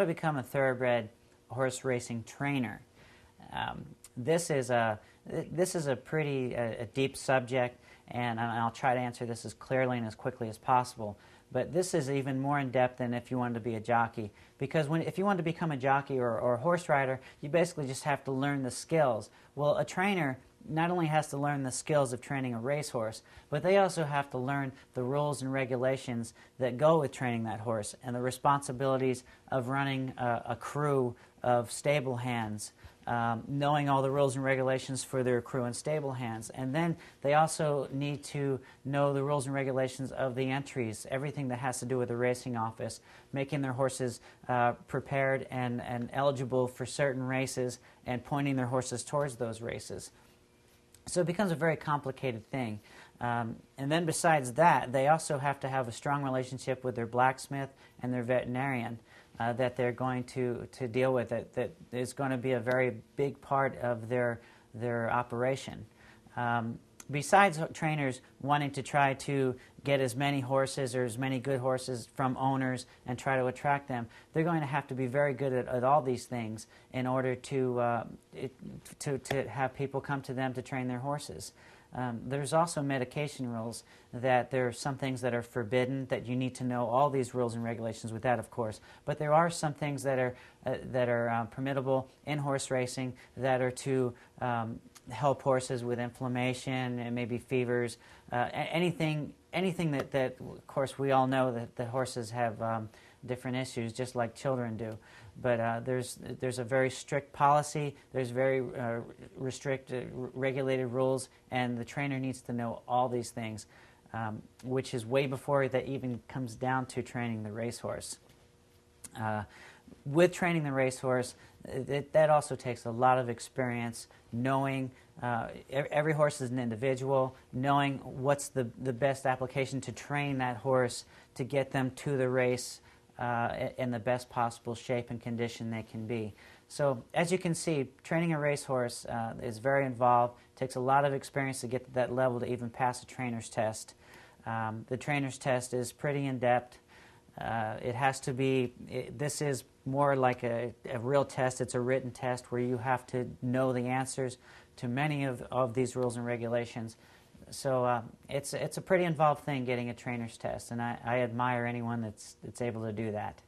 become a thoroughbred horse racing trainer. This is a pretty deep subject, and I'll try to answer this as clearly and as quickly as possible. But this is even more in depth than if you wanted to be a jockey, because if you want to become a jockey or a horse rider, you basically just have to learn the skills. Well, a trainer not only has to learn the skills of training a racehorse, but they also have to learn the rules and regulations that go with training that horse and the responsibilities of running a crew of stable hands, knowing all the rules and regulations for their crew and stable hands. And then they also need to know the rules and regulations of the entries, everything that has to do with the racing office, making their horses prepared and eligible for certain races and pointing their horses towards those races. So it becomes a very complicated thing. And then besides that, they also have to have a strong relationship with their blacksmith and their veterinarian that they're going to deal with. That is going to be a very big part of their operation. Besides trainers wanting to try to get as many horses or as many good horses from owners and try to attract them, they're going to have to be very good at all these things in order to have people come to them to train their horses. There's also medication rules, that there are some things that are forbidden, that you need to know all these rules and regulations with that, of course. But there are some things that are permittable in horse racing that are to help horses with inflammation and maybe fevers, anything that, of course, we all know that the horses have different issues, just like children do. But there's a very strict policy, there's very regulated rules, and the trainer needs to know all these things, which is way before that even comes down to training the racehorse. With training the racehorse, that also takes a lot of experience, knowing every horse is an individual, knowing what's the best application to train that horse to get them to the race in the best possible shape and condition they can be. So as you can see, training a racehorse is very involved, takes a lot of experience to get to that level to even pass a trainer's test. The trainer's test is pretty in-depth. It has to be, this is more like a real test. It's a written test where you have to know the answers to many of these rules and regulations. So it's a pretty involved thing, getting a trainer's test, and I admire anyone that's able to do that.